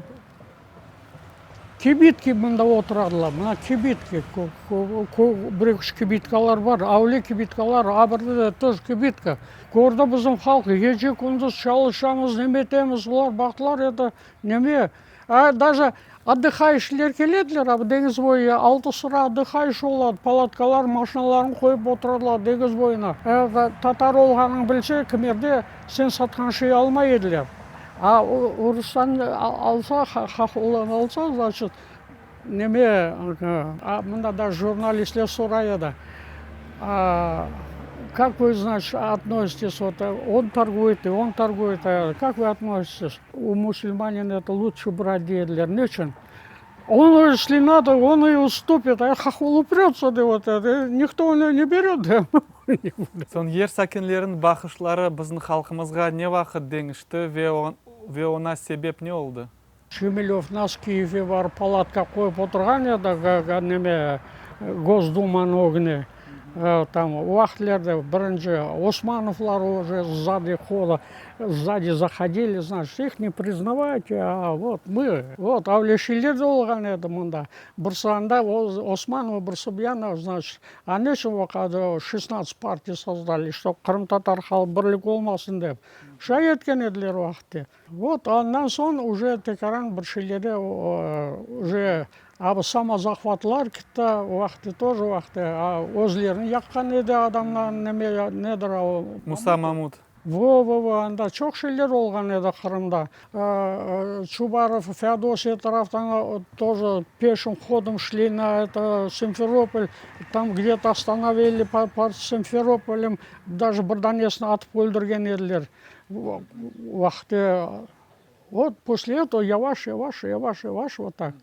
Speaker 1: кибитки мында отырадылар, мына кибитки, бір-екі кибиткалар бар, әуле кибиткалар, абырды тоже кибитка. Көрді біздің халқы, гece күндіз çalışамыз, неметеміз, олар бақтылар, это неме. Даже отдыхающийлер келеділер, деңіз бойы, 6 sıra отдыхающий олады, палаткалар, машиналарын қойып отырадылар деңіз бойына. Татар олғанын білсе, кімерде сен сатқан шей алмай еділер. А Орыстан алса, хақулан алса, значит, неме, мында да журналистлер сұрайды. Как вы, значит, относитесь, вот он торгует и он торгует, как вы относитесь? У мусульманина это лучше брать дедлер, нечем. Он, если надо, он и уступит, а хахул упрется, да вот это, никто не берет, да.
Speaker 2: Сон ер сәкенлерін бақышлары біздің халқымызға не вақыт деңішті ве она себеп не oldu?
Speaker 1: Шемелев нас в Киеве бар палатка қойып отырған еді, неме Госдуманың огне. Там уақытлерде бірінші Османовлар уже сзади заходили, значит, их не признавайте, а вот мы, вот әулиешілер де болған еді мұнда. Бір санда Османов, Барсубьянов, значит, они же 16 партий создали, чтобы Крым-татар халық бірлік болмасын деп. Шай еткен еділер уақытте. Вот, андан соң уже текаран біршілері уже самозахватлар кетті, уақытты тоже уақытты, өзлерін яққан еді адамнан недір.
Speaker 2: Муса Мамуд.
Speaker 1: Анда çok şeyler olған еді Қырымда. Чубаров, Феодосия тарафтан тоже пешим ходом шли на Симферополь. Там где-то остановили под Симферополем, даже Барданесны атып өлтірген еділер. Уақытты. Вот после этого я ваш, вот так.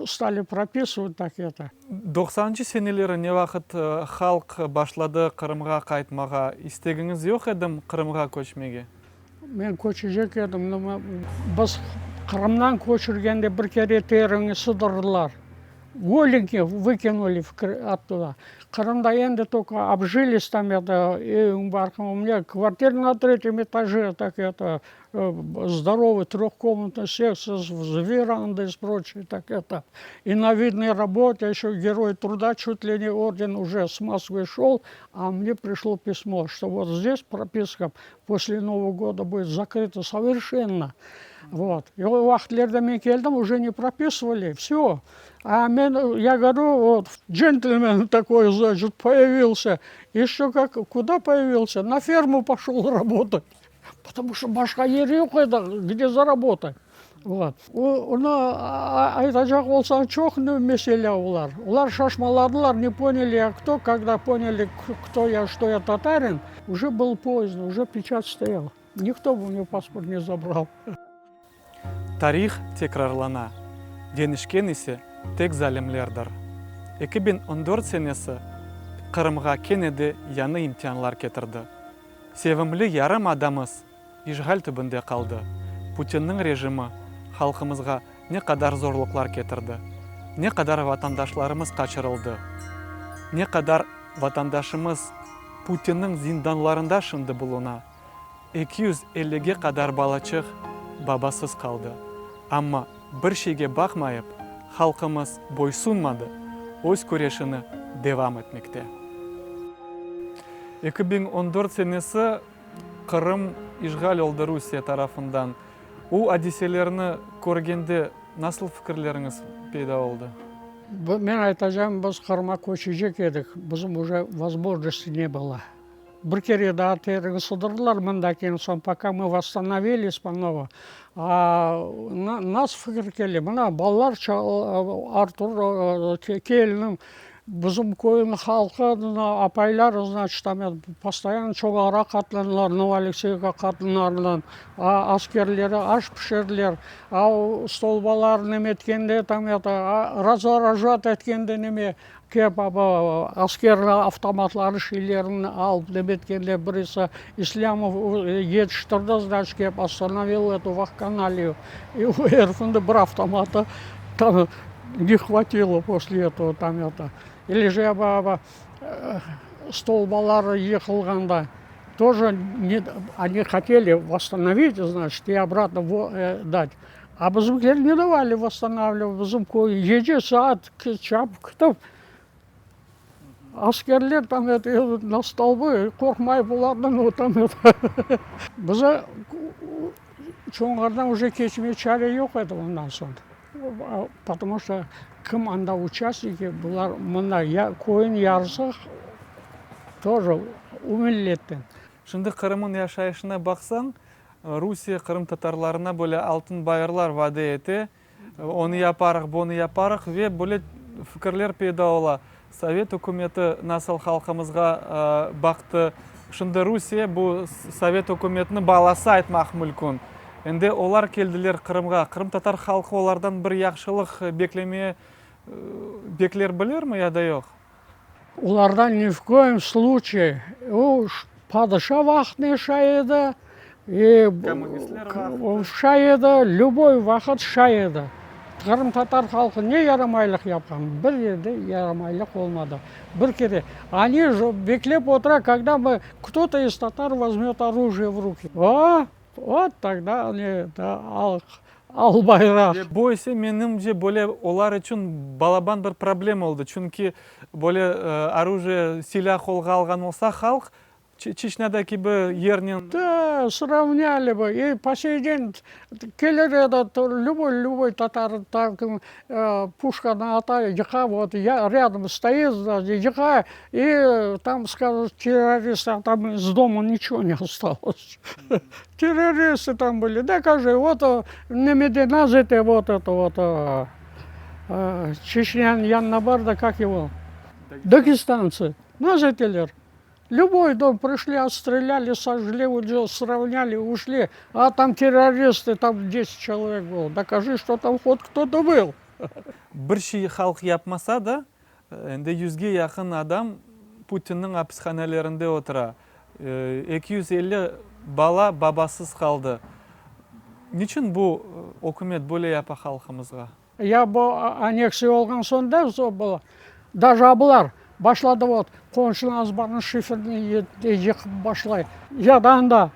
Speaker 1: Стали прописывать так это.
Speaker 2: 90-шы сенелері не вақыт халық башлады Қырымға қайтмаға? Истегіңіз жоқ едім Қырымға көшмеге?
Speaker 1: Мен көшежек едім. Біз Қырымнан көшіргенде бір кере теріңі сыдырдылар. Голеньки выкинули оттуда. Қырымда енді только обжились там, это, у меня квартира на 3-м этаже, так это, здоровый трехкомнатный секция с верандой и прочее, так это. И на видной работе, еще герой труда, чуть ли не орден уже с Москвы шел, а мне пришло письмо, что вот здесь прописка после Нового года будет закрыта совершенно. Вот. И уақытлерде келдім, уже не прописывали, все. А я говорю, вот джентльмен такой, значит, появился. Еще как, куда появился? На ферму пошел работать. Потому что башка жері жоқ еді, где заработать. Вот. Айтажақ болсаң, çok меселе олар. Олар шашмаладылар, не поняли, кто, когда поняли, кто я, что я татарин, уже был поздно, уже печать стояла. Никто бы мне паспорт не забрал.
Speaker 2: Тарих текрарлана. Денішкен есе тек залімлердір. 2014 сенесі Қырымға кенеді яны имтиянлар кетірді. Севімлі ярым адамыз ишғал түбінде қалды. Путиннің режимі халқымызға не қадар зорлықлар кетірді. Не қадар ватандашларымыз қачырылды. Не қадар ватандашымыз Путиннің зинданларында шынды бұлына. 250-ге қадар балачық бабасыз қалды. Амма бір шеге бақмайып, халқымыз бойсунмады, өз көрешіні девам етмекте. 2014 сенесі Қырым ишғал oldu Русия тарафындан. У одиселеріні көргенде насыл пікірлеріңіз пайда болды?
Speaker 1: Мен айтажам, біз Қырымға көшежек едік, біздің уже возможности не было. Бір кере да терігі сыдырдылар мында кейін, сон пока мы восстановились по-ново. Нас фікір келі, мына балалар Артур келінің Bizim koyun halkı, apaylar, значит, там постоянно çoğara katlanırlar, Новоалексеевка katlanırlar, askerleri aş pişirirler, stolbalar nemetkende, там разоружат etkende neme, kep askerler avtomatları şeylerini alıp nemetkende birisi İslamov yetiştirdi, значит, kep остановил эту вакханалию, и у Эрфунда bir автомата там не хватило после этого там это. Или же столбалары ехалганда тоже они хотели восстановить, значит, и обратно дать. А bizimkiler не давали восстанавливать. Bizimki 7 saat çabuk askerler tam на столбы, korkmayıp onlardan o tam bize çoğunlardan уже geçmeye çare yok edi ondan sonra. Потому что kim anda участники bunlar koyun yarısı тоже у миллеттен.
Speaker 2: Şimdi Kırım'ın yaşayışına baksan, Rusya Kırım Tatarlarına böyle altın bayırlar vaat etti. Onu yaparıq, bunu yaparıq ve böyle fikirler peyda ola. Sovet hükümeti nasıl halkımızga baktı. Şimdi Rusya bu Sovet hükümetini balası aytmak mümkün. Endi olar keldiler Kırımga. Kırım Tatar halkı olardan bir yaxşılık beklemeye bekler bilir mi ya da yok?
Speaker 1: Ulardan ни в коем случае. Падыша вақытне шайды, шайды, любой вақыт шайды. Кырым татар халқы не ярамайлық япқан? Bir жерде ярамайлық болмады. Bir кеде. Они же беклеп отыра, когда кто-то из татар возьмет оружие в руки. Вот тогда они ал байрақ.
Speaker 2: Bu ise menimce böyle olar için balaban bir problem oldu. Çünkü böyle оружие silah қолға алған olsa halk Чечняда gibi yerінен...
Speaker 1: Да, сравняли бы. И по сей день келер этот любой татар, пушка на атаке, вот я рядом стоит, ежа, и там скажут террористы, а там из дома ничего не осталось. Террористы там были. Да, кажи, вот немеденазите, вот это вот Чечнян Яннабарда, как его? Дагестанцы. Назителер. Любой дом пришли, отстреляли, сожгли, сравняли, ушли. А там террористы, там 10 человек было. Докажи, что там хоть кто-то был.
Speaker 2: Bir şey halk yapmasa da, endi 100'ge yakın adam Putin'in hapishanelerinde otura. 250 bala babasız kaldı. Niçin bu hükümet böyle yapar halkımızga?
Speaker 1: Я bu аннексия olgan sonda было. Даже абылар. Başladı вот, konşularınız bana şifрeni yıkıp başlayın. Ya da anda,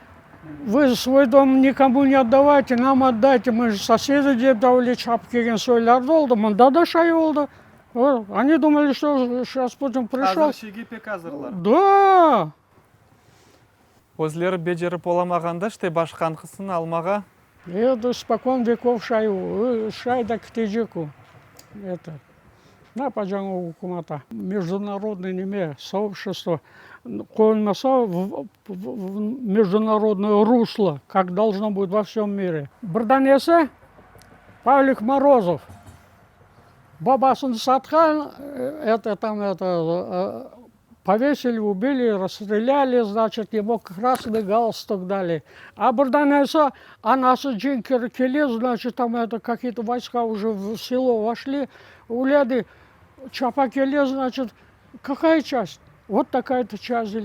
Speaker 1: вы свой дом никому не отдавайте, нам отдайте, мы же соседи деп давали çap келген сойларды oldu, мында да шай oldu. Они думали, что сейчас Путин пришел.
Speaker 2: Hazır şeyge pek hazırlar.
Speaker 1: Да.
Speaker 2: Өзлері бежеріп оламағанда, işte başkanқысын almağa.
Speaker 1: Это спокон веков шаю, шай да ктежеку. Это. На пожалуй, хукумата. Международное неме сообщество конмаса в международное русло, как должно быть во всем мире. Барданеса Павлик Морозов. Бабасын сатхан, повесили, убили, расстреляли, значит, ему красный галстук дали. А Барданеса, анасы джинкеры келе, значит, там какие-то войска уже в село вошли, уляды. Чапа келе, значит, какая часть? Вот такая-то часть.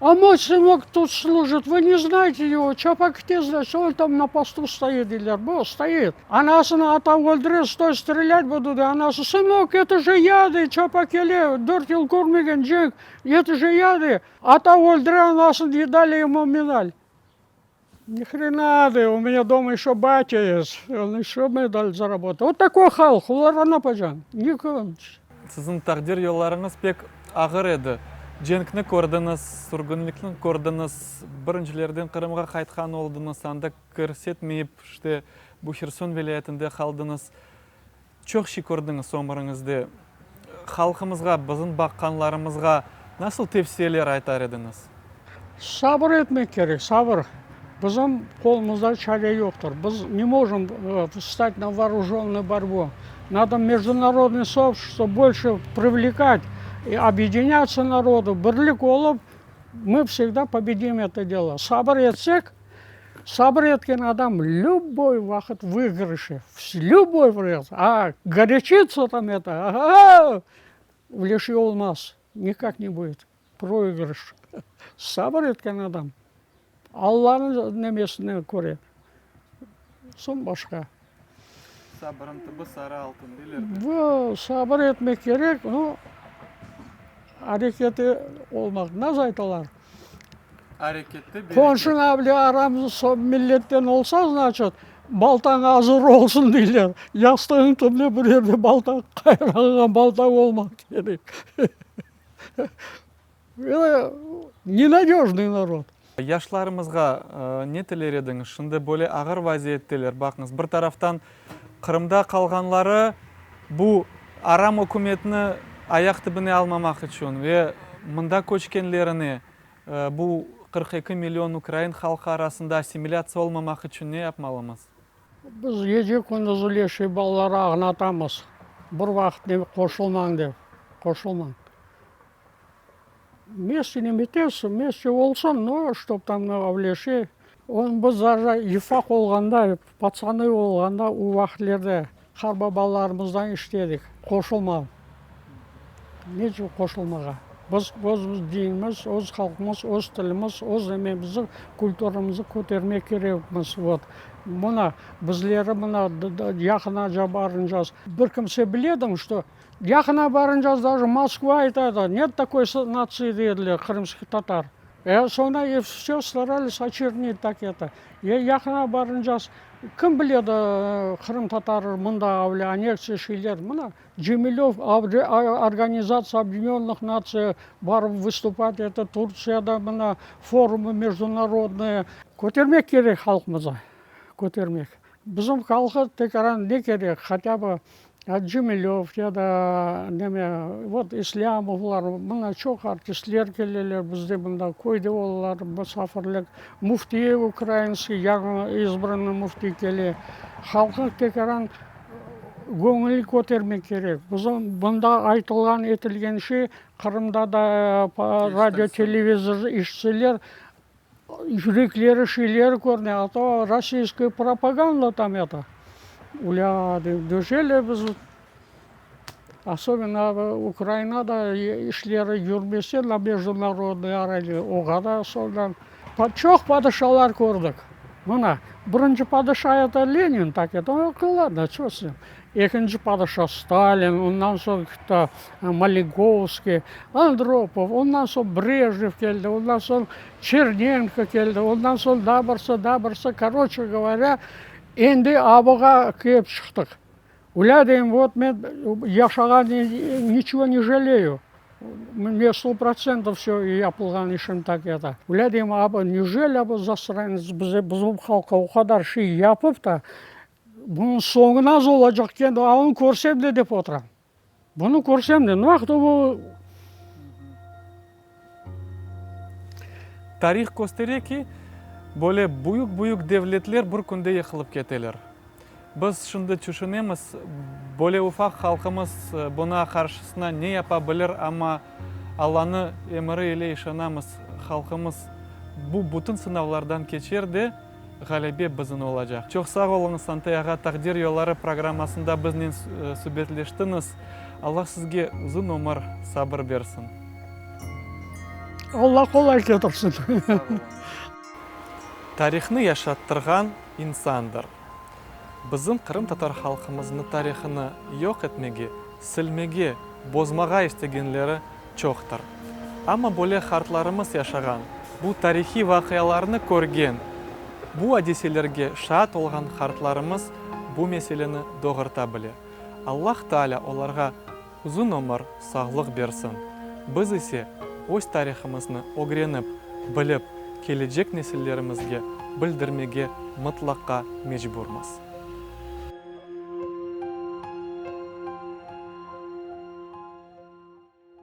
Speaker 1: А мой сынок тут служит, вы не знаете его, Чапа где, значит, он там на посту стоит, или стоит. Анасына атам өлдірер, стой, стрелять будут, и анасы, сынок, это же яды, Чапа келе, дөртил көрмеген джек, это же яды. Атам өлдірер, анасын едали ему медаль. Ни хрена, у меня дома еще батя есть, он еще медаль заработал. Вот такой халық, олар пажан, никого.
Speaker 2: Sizin takdir yollarınız pek ağır edi. Cenkni көрдіңіз, surgunlikni көрдіңіз, birinchilerden Kırımga qaytkan oldunuz, anda көрсетмейіп, işte bu Xerson vilayetinde kaldınız. Çok şey gördünüz ömrünüzde. Halkımızga, bizim bakkanlarımızga nasıl tavsiyeler aytar ediniz?
Speaker 1: Sabır etmek gerek, sabır. Bizim kolumuzda çare yoktur. Biz не можем встать на вооруженную борьбу. Надо международное сообщество больше привлекать и объединяться народу, бірлік болып, мы всегда победим это дело. Сабыр етсек, сабыр еткен адам любой вақыт выигрыше, любой вариант. А горячиться там это, в леші olmaz, никак не будет. Проигрыш. Сабыр еткен адам Алланың немесіне көреді. Сон башқа.
Speaker 2: Сабырын түбі сары алтын дейлер.
Speaker 1: Бұл сабыр етмек керек, но әрекеті olmak. Naz айталар?
Speaker 2: Әрекетті
Speaker 1: Konşun abli aramız son milletten olsa, значит, baltan hazır olsun дейлер. Yastığın tümle bir yerde baltan, kayrağına baltan olmak gerek. Ненадежный народ.
Speaker 2: Яшларымызға не тілер едіңіз? Шынды бөле ағыр вазиеттелер. Бақыңыз, бір тарафтан Қырымда қалғанлары бұл арам өкіметіні аяқ түбіне алмамақ үшін ве мұнда көшкенлеріне бұл 42 миллион украин халқы арасында ассимиляция olmamak үшін не yapmalımız?
Speaker 1: Біз ежек күндіз үлеші балалары ағынатамыз. Бір вақыт не қошылмаң деп, қошылмаң. Вместе не метесі, вместе олсын, но чтоб там үлеші. Біз даже ифақ олғанда, пацаны олғанда, у вақытлерде қарба балаларымыздан іштедік. Қошылмау. Нече қошылмаға. Біз дейміз, өз халқымыз, өз тіліміз, өз емемізді, культурамызды көтермек керекміз. Мұна, біздері мұна яқына жабарын жаз. Бір кімсе біледім, что яқына барын жаз, даже Москва айтады, нет такой нации деділер, крымских татар. Sonra все старались очернить так это. Яқына барын жаз, кім біледі Қырым татары мұнда авле аннексия шейлер. Мұна Джемилев, Организация Объединенных Наций барып выступать, это Турцияда мұна форумы международные. Көтермек керек халқымызға, көтермек. Біздің халқы текаран не керек, хотя бы Джемилев, вот Ислямовлар, мұна çok артистлер келелер, бізде мұнда койды олар, мұсафірлік, муфти украинский, яғына избранный муфти келе. Халқы текаран көңіл көтермек керек. Бұнда айтылған етілгенше, Қырымда да радио, телевизор ішселер, жүректері, шейлері көріне, а то российская пропаганда там это. Дөжелі біз, особенно Украинада ішлері жүрмесе, на международный арале, оғада солдан. Çok падышалар көрдік. Мұна, бірінші падыша это Ленин, так это, ладно, что с ним. Екінші падыша Сталин, ондан соң Малиновский, Андропов, ондан соң Брежнев келді, ондан соң Черненко келді, ондан соң дабырса, короче говоря, енді абыға кеп шықтық. Уладейм, вот мен яшаған ничего не жалею. Мне 100% все yapılған işim так это. Уладейм, абы неужели абы засранец біздің халқа о қадар шей yapып та, бұның соңына олacak екен, оны көрсем де деп отырам. Бұны көрсем де, нақты бұл...
Speaker 2: Тарих көстереки, Боле буюк девлетлер бір күнде еқылып кетелер. Біз шынды түшінеміз, боле уфақ халқымыз бұна қаршысына не япа білір, ама Алланы емірі еле ішанамыз халқымыз бұл бұтын сынавлардан кечерде ғалебе біздің олacak. Çok sağ olыңыз, Сантаяға тақдир yolları программасында бізнен сөбетлештіңіз. Allah сізге ұзын өмір сабыр берсін.
Speaker 1: Allah қолай кетірсін.
Speaker 2: Тарихны яшаттырған инсандар. Біздің Қырым татар халқымыздың тарихыны yok etmеге, сілмеге, бозмаға істегенлері çoğtыр. Ама бөле қартларымыз яшаған, бұл тарихи вақияларны көрген, бұл әдеселерге шат олған қартларымыз бұл меселені доғырта біле. Аллах Таала оларға ұзын өмір, сағлық берсін. Біз есе өз тарихымызны огреніп, біліп, келечек несілдерімізге білдірмеге мұтлаққа мәжбүрміз.